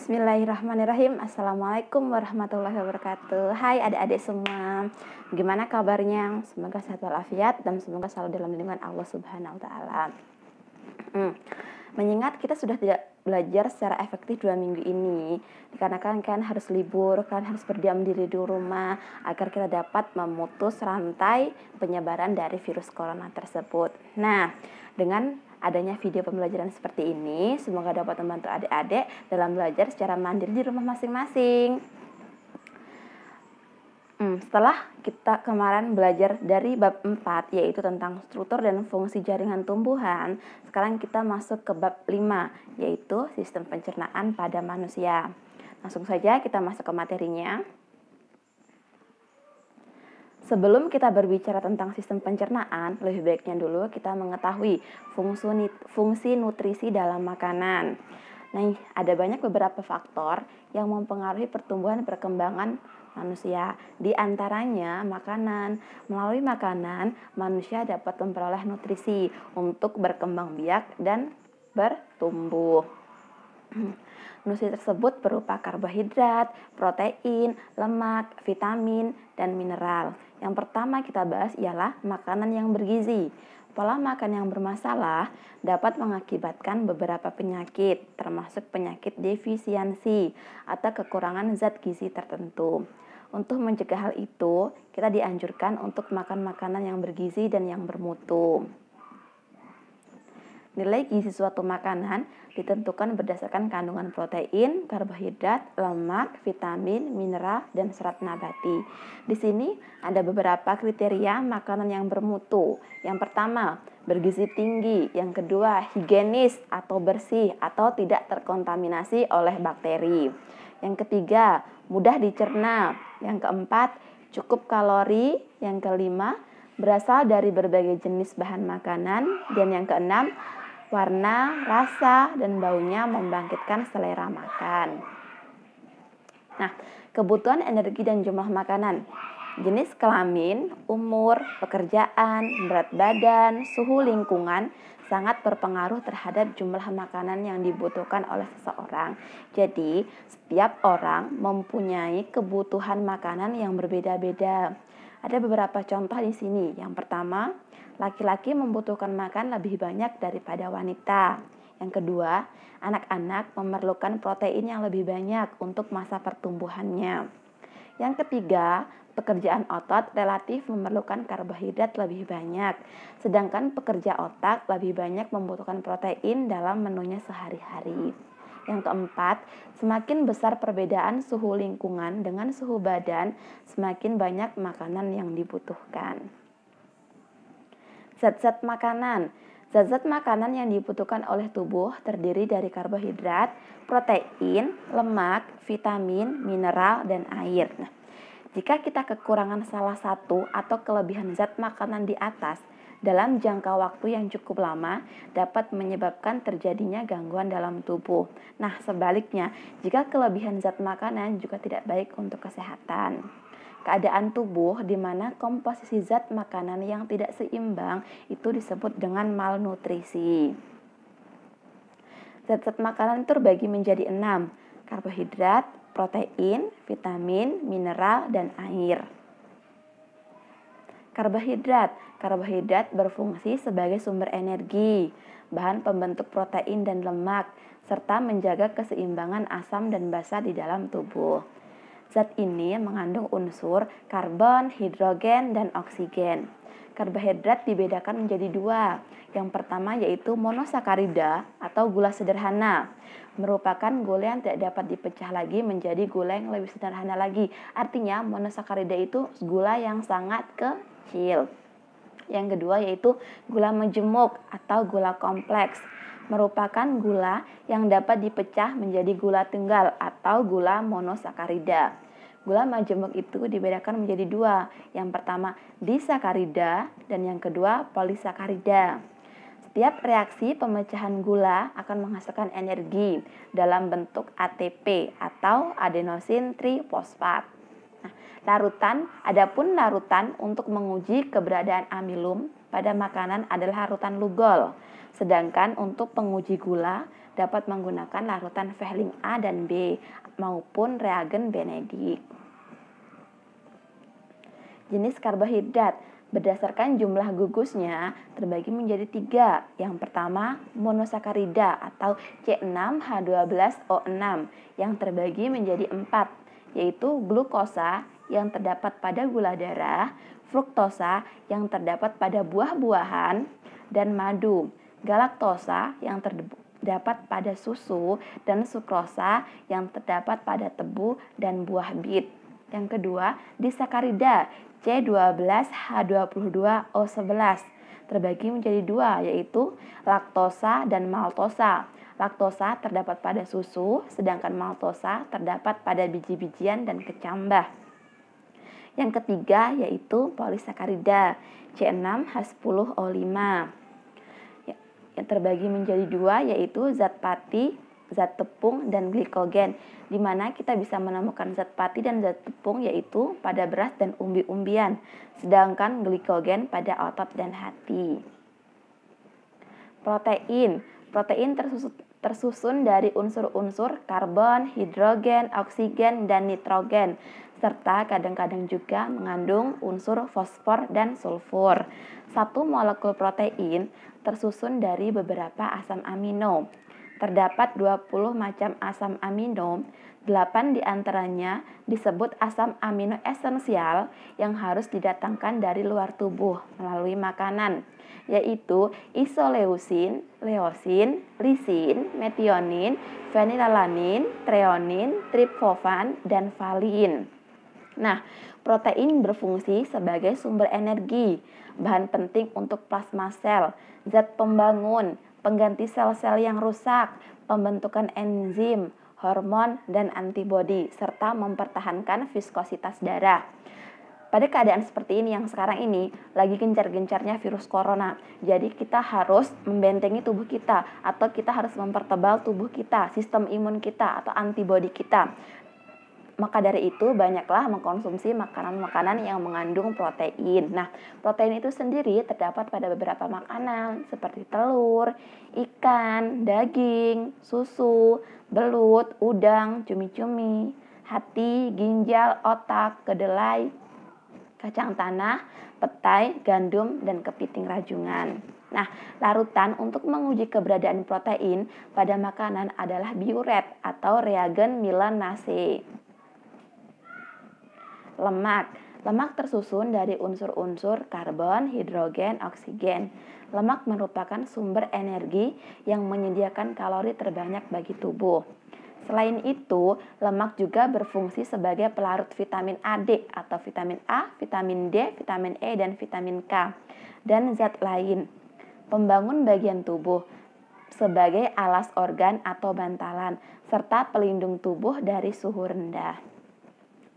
Bismillahirrahmanirrahim. Assalamualaikum warahmatullahi wabarakatuh. Hai adik-adik semua, gimana kabarnya? Semoga sehat walafiat dan semoga selalu dalam lindungan Allah Subhanahu wa Ta'ala. Mengingat kita sudah tidak belajar secara efektif 2 minggu ini, dikarenakan kan harus libur, kan harus berdiam diri di rumah agar kita dapat memutus rantai penyebaran dari virus corona tersebut. Nah, dengan adanya video pembelajaran seperti ini, semoga dapat membantu adik-adik dalam belajar secara mandiri di rumah masing-masing. Setelah kita kemarin belajar dari bab 4, yaitu tentang struktur dan fungsi jaringan tumbuhan, sekarang kita masuk ke bab 5, yaitu sistem pencernaan pada manusia. Langsung saja kita masuk ke materinya. Sebelum kita berbicara tentang sistem pencernaan, lebih baiknya dulu kita mengetahui fungsi nutrisi dalam makanan. Nah, ada banyak beberapa faktor yang mempengaruhi pertumbuhan perkembangan manusia. Di antaranya makanan. Melalui makanan, manusia dapat memperoleh nutrisi untuk berkembang biak dan bertumbuh. Nutrisi tersebut berupa karbohidrat, protein, lemak, vitamin, dan mineral. Yang pertama kita bahas ialah makanan yang bergizi. Pola makan yang bermasalah dapat mengakibatkan beberapa penyakit, termasuk penyakit defisiensi atau kekurangan zat gizi tertentu. Untuk mencegah hal itu, kita dianjurkan untuk makan makanan yang bergizi dan yang bermutu. Nilai gizi suatu makanan ditentukan berdasarkan kandungan protein, karbohidrat, lemak, vitamin, mineral, dan serat nabati. Di sini ada beberapa kriteria makanan yang bermutu. Yang pertama, bergizi tinggi. Yang kedua, higienis atau bersih atau tidak terkontaminasi oleh bakteri. Yang ketiga, mudah dicerna. Yang keempat, cukup kalori. Yang kelima, berasal dari berbagai jenis bahan makanan. Dan yang keenam, warna, rasa, dan baunya membangkitkan selera makan. Nah, kebutuhan energi dan jumlah makanan. Jenis kelamin, umur, pekerjaan, berat badan, suhu lingkungan sangat berpengaruh terhadap jumlah makanan yang dibutuhkan oleh seseorang. Jadi, setiap orang mempunyai kebutuhan makanan yang berbeda-beda. Ada beberapa contoh di sini. Yang pertama, laki-laki membutuhkan makan lebih banyak daripada wanita. Yang kedua, anak-anak memerlukan protein yang lebih banyak untuk masa pertumbuhannya. Yang ketiga, pekerjaan otot relatif memerlukan karbohidrat lebih banyak, sedangkan pekerja otak lebih banyak membutuhkan protein dalam menunya sehari-hari. Yang keempat, semakin besar perbedaan suhu lingkungan dengan suhu badan, semakin banyak makanan yang dibutuhkan. Zat-zat makanan. Zat-zat makanan yang dibutuhkan oleh tubuh terdiri dari karbohidrat, protein, lemak, vitamin, mineral, dan air. Nah, jika kita kekurangan salah satu atau kelebihan zat makanan di atas, dalam jangka waktu yang cukup lama dapat menyebabkan terjadinya gangguan dalam tubuh. Nah, sebaliknya, jika kelebihan zat makanan juga tidak baik untuk kesehatan. Keadaan tubuh di mana komposisi zat makanan yang tidak seimbang itu disebut dengan malnutrisi. Zat-zat makanan itu terbagi menjadi 6, karbohidrat, protein, vitamin, mineral, dan air. Karbohidrat berfungsi sebagai sumber energi, bahan pembentuk protein dan lemak, serta menjaga keseimbangan asam dan basa di dalam tubuh. Zat ini mengandung unsur karbon, hidrogen, dan oksigen. Karbohidrat dibedakan menjadi 2. Yang pertama yaitu monosakarida atau gula sederhana. Merupakan gula yang tidak dapat dipecah lagi menjadi gula yang lebih sederhana lagi. Artinya monosakarida itu gula yang sangat kecil. Yang kedua yaitu gula majemuk atau gula kompleks. Merupakan gula yang dapat dipecah menjadi gula tunggal atau gula monosakarida. Gula majemuk itu dibedakan menjadi 2. Yang pertama disakarida dan yang kedua polisakarida. Setiap reaksi pemecahan gula akan menghasilkan energi dalam bentuk ATP atau adenosin trifosfat. Adapun larutan untuk menguji keberadaan amilum pada makanan adalah larutan Lugol. Sedangkan untuk penguji gula dapat menggunakan larutan Fehling A dan B maupun reagen Benedict. Jenis karbohidrat berdasarkan jumlah gugusnya terbagi menjadi 3. Yang pertama, monosakarida atau C6H12O6 yang terbagi menjadi 4, yaitu glukosa yang terdapat pada gula darah, fruktosa yang terdapat pada buah-buahan, dan madu, galaktosa yang terdapat pada susu, dan sukrosa yang terdapat pada tebu dan buah bit. Yang kedua, disakarida C12H22O11 terbagi menjadi 2, yaitu laktosa dan maltosa. Laktosa terdapat pada susu, sedangkan maltosa terdapat pada biji-bijian dan kecambah. Yang ketiga yaitu polisakarida C6H10O5 yang terbagi menjadi 2, yaitu zat pati, zat tepung, dan glikogen, di mana kita bisa menemukan zat pati dan zat tepung yaitu pada beras dan umbi-umbian, sedangkan glikogen pada otot dan hati. Protein tersusun dari unsur-unsur karbon, hidrogen, oksigen, dan nitrogen, serta kadang-kadang juga mengandung unsur fosfor dan sulfur. Satu molekul protein tersusun dari beberapa asam amino. Terdapat 20 macam asam amino, 8 diantaranya disebut asam amino esensial yang harus didatangkan dari luar tubuh melalui makanan, yaitu isoleusin, leusin, lisin, metionin, fenilalanin, treonin, triptofan, dan valin. Nah, protein berfungsi sebagai sumber energi, bahan penting untuk plasma sel, zat pembangun, pengganti sel-sel yang rusak, pembentukan enzim, hormon, dan antibodi, serta mempertahankan viskositas darah. Pada keadaan seperti ini yang sekarang ini lagi gencar-gencarnya virus corona. Jadi kita harus membentengi tubuh kita atau kita harus mempertebal tubuh kita, sistem imun kita atau antibodi kita. Maka dari itu banyaklah mengkonsumsi makanan-makanan yang mengandung protein. Nah, protein itu sendiri terdapat pada beberapa makanan seperti telur, ikan, daging, susu, belut, udang, cumi-cumi, hati, ginjal, otak, kedelai, kacang tanah, petai, gandum, dan kepiting rajungan. Nah, larutan untuk menguji keberadaan protein pada makanan adalah biuret atau reagen Milanase. Lemak tersusun dari unsur-unsur karbon, hidrogen, oksigen. Lemak merupakan sumber energi yang menyediakan kalori terbanyak bagi tubuh. Selain itu, lemak juga berfungsi sebagai pelarut vitamin AD atau vitamin A, vitamin D, vitamin E, dan vitamin K, dan zat lain. Pembangun bagian tubuh sebagai alas organ atau bantalan, serta pelindung tubuh dari suhu rendah.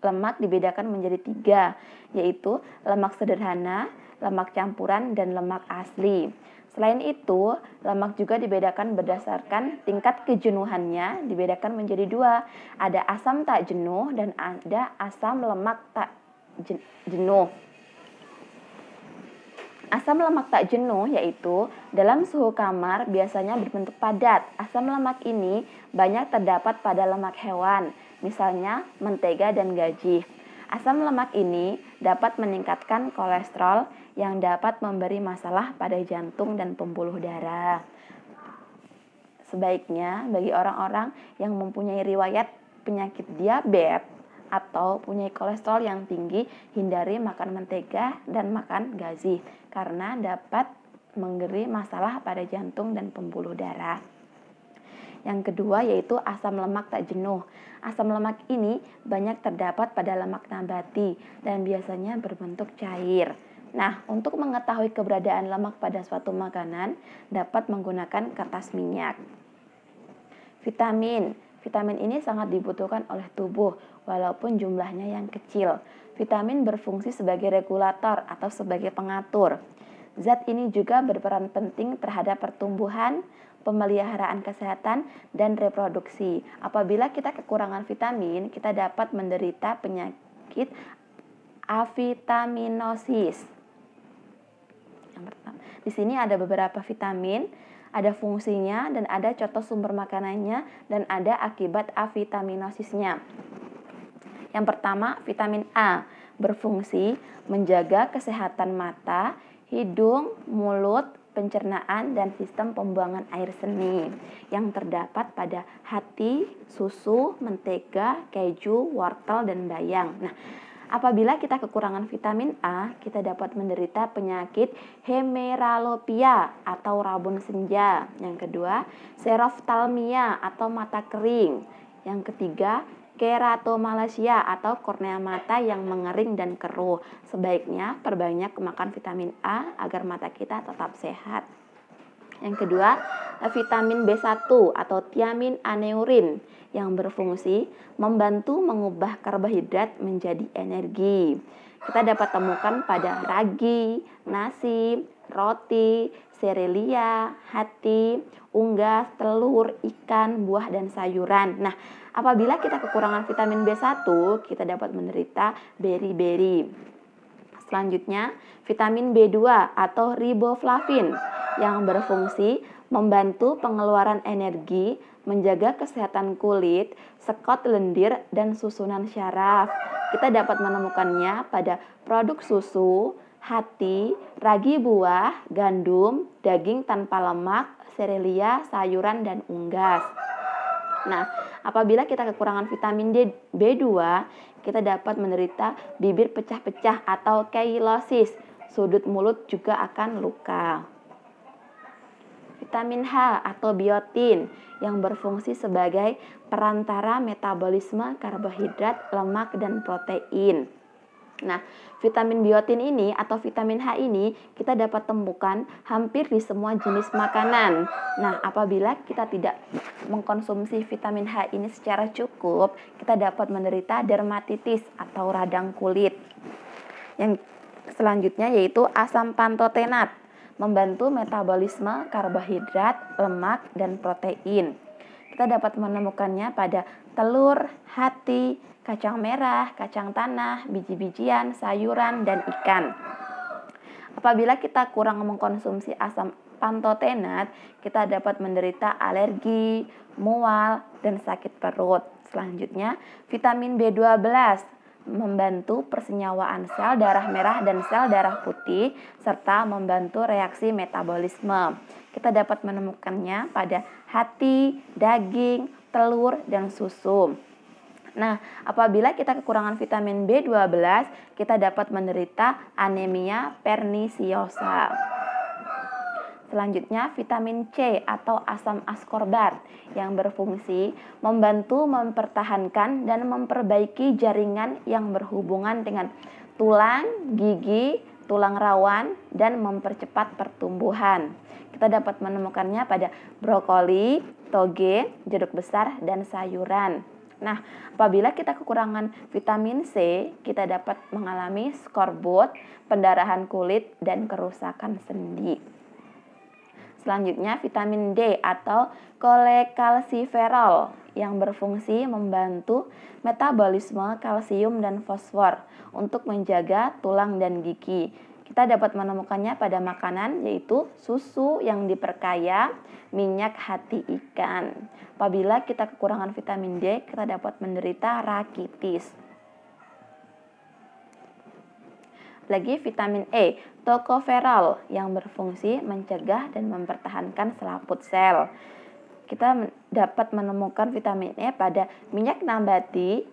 Lemak dibedakan menjadi 3, yaitu lemak sederhana, lemak campuran, dan lemak asli. Selain itu, lemak juga dibedakan berdasarkan tingkat kejenuhannya, dibedakan menjadi 2. Ada asam tak jenuh dan ada asam lemak tak jenuh. Asam lemak tak jenuh yaitu dalam suhu kamar biasanya berbentuk padat. Asam lemak ini banyak terdapat pada lemak hewan, misalnya mentega dan gaji. Asam lemak ini dapat meningkatkan kolesterol yang dapat memberi masalah pada jantung dan pembuluh darah. Sebaiknya bagi orang-orang yang mempunyai riwayat penyakit diabetes atau punya kolesterol yang tinggi, hindari makan mentega dan makan gazi karena dapat memberi masalah pada jantung dan pembuluh darah. Yang kedua yaitu asam lemak tak jenuh. Asam lemak ini banyak terdapat pada lemak nabati dan biasanya berbentuk cair. Nah, untuk mengetahui keberadaan lemak pada suatu makanan, dapat menggunakan kertas minyak. Vitamin ini sangat dibutuhkan oleh tubuh walaupun jumlahnya yang kecil. Vitamin berfungsi sebagai regulator atau sebagai pengatur. Zat ini juga berperan penting terhadap pertumbuhan, pemeliharaan kesehatan, dan reproduksi. Apabila kita kekurangan vitamin, kita dapat menderita penyakit avitaminosis. Yang pertama, di sini ada beberapa vitamin. ada fungsinya dan ada contoh sumber makanannya dan ada akibat avitaminosisnya. Yang pertama, vitamin A berfungsi menjaga kesehatan mata, hidung, mulut, pencernaan, dan sistem pembuangan air seni yang terdapat pada hati, susu, mentega, keju, wortel, dan bayang. Nah, apabila kita kekurangan vitamin A, kita dapat menderita penyakit hemeralopia atau rabun senja. Yang kedua, xerophthalmia atau mata kering. Yang ketiga, keratomalacia atau kornea mata yang mengering dan keruh. Sebaiknya perbanyak makan vitamin A agar mata kita tetap sehat. Yang kedua, vitamin B1 atau thiamin aneurin yang berfungsi membantu mengubah karbohidrat menjadi energi. Kita dapat temukan pada ragi, nasi, roti, serelia, hati, unggas, telur, ikan, buah, dan sayuran. Nah, apabila kita kekurangan vitamin B1, kita dapat menderita beri-beri. Selanjutnya, vitamin B2 atau riboflavin yang berfungsi membantu pengeluaran energi, menjaga kesehatan kulit, sekot lendir, dan susunan syaraf. Kita dapat menemukannya pada produk susu, hati, ragi buah, gandum, daging tanpa lemak, serelia, sayuran, dan unggas. Nah, apabila kita kekurangan vitamin B2, kita dapat menderita bibir pecah-pecah atau keilosis. Sudut mulut juga akan luka. Vitamin H atau biotin yang berfungsi sebagai perantara metabolisme karbohidrat, lemak, dan protein. Nah, vitamin biotin ini atau vitamin H ini kita dapat temukan hampir di semua jenis makanan. Nah, apabila kita tidak mengkonsumsi vitamin H ini secara cukup, kita dapat menderita dermatitis atau radang kulit. Yang selanjutnya yaitu asam pantotenat, membantu metabolisme karbohidrat, lemak, dan protein. Kita dapat menemukannya pada telur, hati, kacang merah, kacang tanah, biji-bijian, sayuran, dan ikan. Apabila kita kurang mengkonsumsi asam pantotenat, kita dapat menderita alergi, mual, dan sakit perut. Selanjutnya, vitamin B12 membantu persenyawaan sel darah merah dan sel darah putih, serta membantu reaksi metabolisme. Kita dapat menemukannya pada hati, daging, telur, dan susu. Nah, apabila kita kekurangan vitamin B12, kita dapat menderita anemia pernisiosa. Selanjutnya, vitamin C atau asam askorbat yang berfungsi membantu mempertahankan dan memperbaiki jaringan yang berhubungan dengan tulang, gigi, tulang rawan, dan mempercepat pertumbuhan. Kita dapat menemukannya pada brokoli, toge, jeruk besar, dan sayuran. Nah, apabila kita kekurangan vitamin C, kita dapat mengalami skorbut, pendarahan kulit, dan kerusakan sendi. Selanjutnya, vitamin D atau kolekalsiferol yang berfungsi membantu metabolisme kalsium dan fosfor untuk menjaga tulang dan gigi. Kita dapat menemukannya pada makanan yaitu susu yang diperkaya minyak hati ikan. Apabila kita kekurangan vitamin D, kita dapat menderita rakitis. Lagi vitamin E, tokoferol yang berfungsi mencegah dan mempertahankan selaput sel. Kita dapat menemukan vitamin E pada minyak nabati,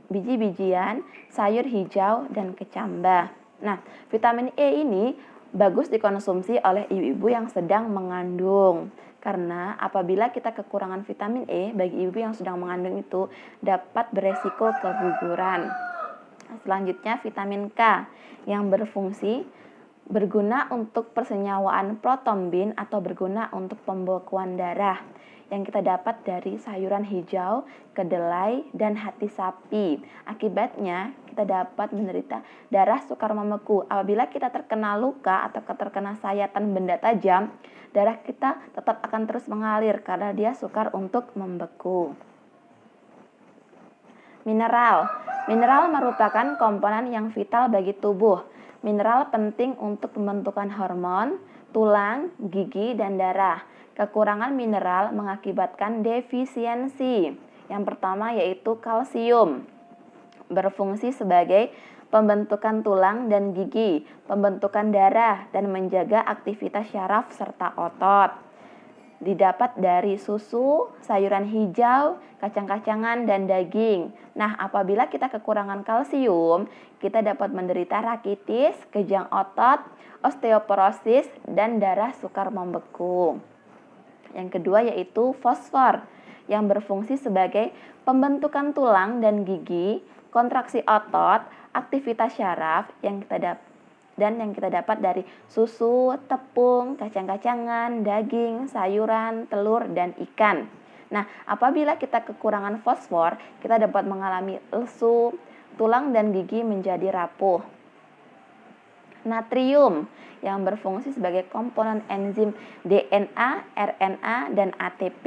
biji-bijian, sayur hijau, dan kecambah. Nah, vitamin E ini bagus dikonsumsi oleh ibu-ibu yang sedang mengandung. Karena apabila kita kekurangan vitamin E, bagi ibu yang sedang mengandung itu dapat beresiko keguguran. Selanjutnya, vitamin K yang berguna untuk persenyawaan protombin atau berguna untuk pembekuan darah yang kita dapat dari sayuran hijau, kedelai, dan hati sapi. Akibatnya, kita dapat menderita darah sukar membeku. Apabila kita terkena luka atau terkena sayatan benda tajam, darah kita tetap akan terus mengalir karena dia sukar untuk membeku. Mineral merupakan komponen yang vital bagi tubuh. Mineral penting untuk pembentukan hormon, tulang, gigi, dan darah. Kekurangan mineral mengakibatkan defisiensi. Yang pertama yaitu kalsium, berfungsi sebagai pembentukan tulang dan gigi, pembentukan darah, dan menjaga aktivitas syaraf serta otot. Didapat dari susu, sayuran hijau, kacang-kacangan, dan daging. Nah, apabila kita kekurangan kalsium, kita dapat menderita rakitis, kejang otot, osteoporosis, dan darah sukar membeku. Yang kedua yaitu fosfor, yang berfungsi sebagai pembentukan tulang dan gigi, kontraksi otot, aktivitas syaraf yang kita dapat dari susu, tepung, kacang-kacangan, daging, sayuran, telur, dan ikan. Nah, apabila kita kekurangan fosfor, kita dapat mengalami lesu, tulang dan gigi menjadi rapuh. Natrium, yang berfungsi sebagai komponen enzim DNA, RNA, dan ATP.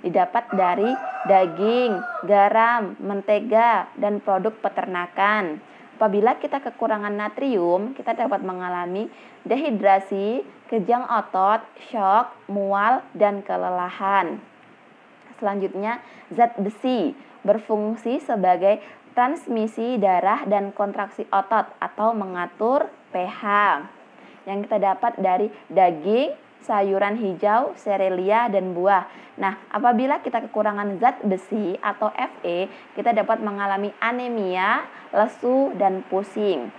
Didapat dari daging, garam, mentega, dan produk peternakan. Apabila kita kekurangan natrium, kita dapat mengalami dehidrasi, kejang otot, syok, mual, dan kelelahan. Selanjutnya, zat besi berfungsi sebagai transmisi darah dan kontraksi otot atau mengatur pH. Yang kita dapat dari daging, sayuran hijau, serelia, dan buah. Nah, apabila kita kekurangan zat besi atau Fe, kita dapat mengalami anemia, lesu, dan pusing.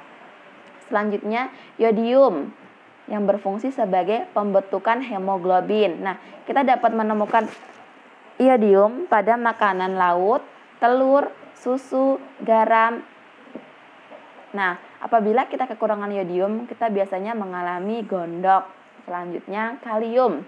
Selanjutnya, yodium yang berfungsi sebagai pembentukan hemoglobin. Nah, kita dapat menemukan yodium pada makanan laut, telur, susu, garam. Nah, apabila kita kekurangan yodium, kita biasanya mengalami gondok. Selanjutnya, kalium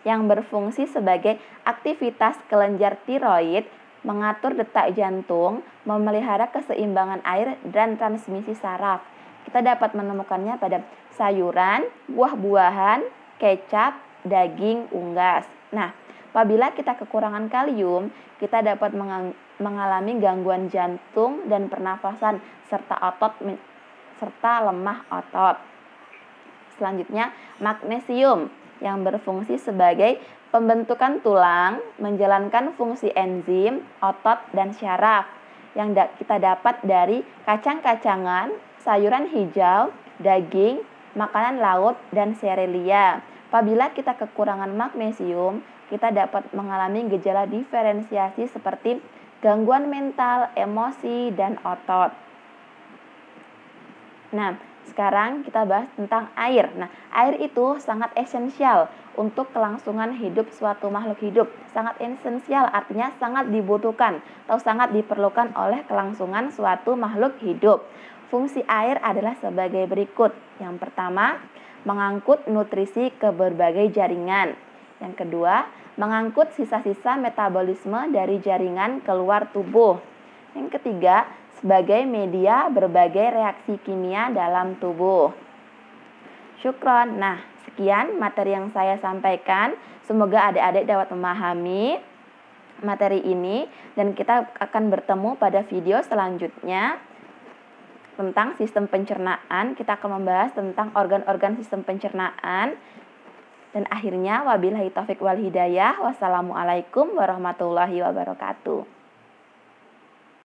yang berfungsi sebagai aktivitas kelenjar tiroid, mengatur detak jantung, memelihara keseimbangan air, dan transmisi saraf. Kita dapat menemukannya pada sayuran, buah-buahan, kecap, daging, unggas. Nah, apabila kita kekurangan kalium, kita dapat mengalami gangguan jantung dan pernafasan serta lemah otot. Selanjutnya, magnesium yang berfungsi sebagai pembentukan tulang, menjalankan fungsi enzim, otot, dan syaraf yang kita dapat dari kacang-kacangan, sayuran hijau, daging, makanan laut, dan serelia. Apabila kita kekurangan magnesium, kita dapat mengalami gejala diferensiasi seperti gangguan mental, emosi, dan otot. Nah, sekarang kita bahas tentang air. Nah, air itu sangat esensial untuk kelangsungan hidup suatu makhluk hidup. Sangat esensial artinya sangat dibutuhkan atau sangat diperlukan oleh kelangsungan suatu makhluk hidup. Fungsi air adalah sebagai berikut. Yang pertama, mengangkut nutrisi ke berbagai jaringan. Yang kedua, mengangkut sisa-sisa metabolisme dari jaringan keluar tubuh. Yang ketiga, sebagai media berbagai reaksi kimia dalam tubuh. Syukron. Nah, sekian materi yang saya sampaikan. Semoga adik-adik dapat memahami materi ini dan kita akan bertemu pada video selanjutnya tentang sistem pencernaan. Kita akan membahas tentang organ-organ sistem pencernaan. Dan akhirnya wabillahi taufik wal hidayah. Wassalamualaikum warahmatullahi wabarakatuh.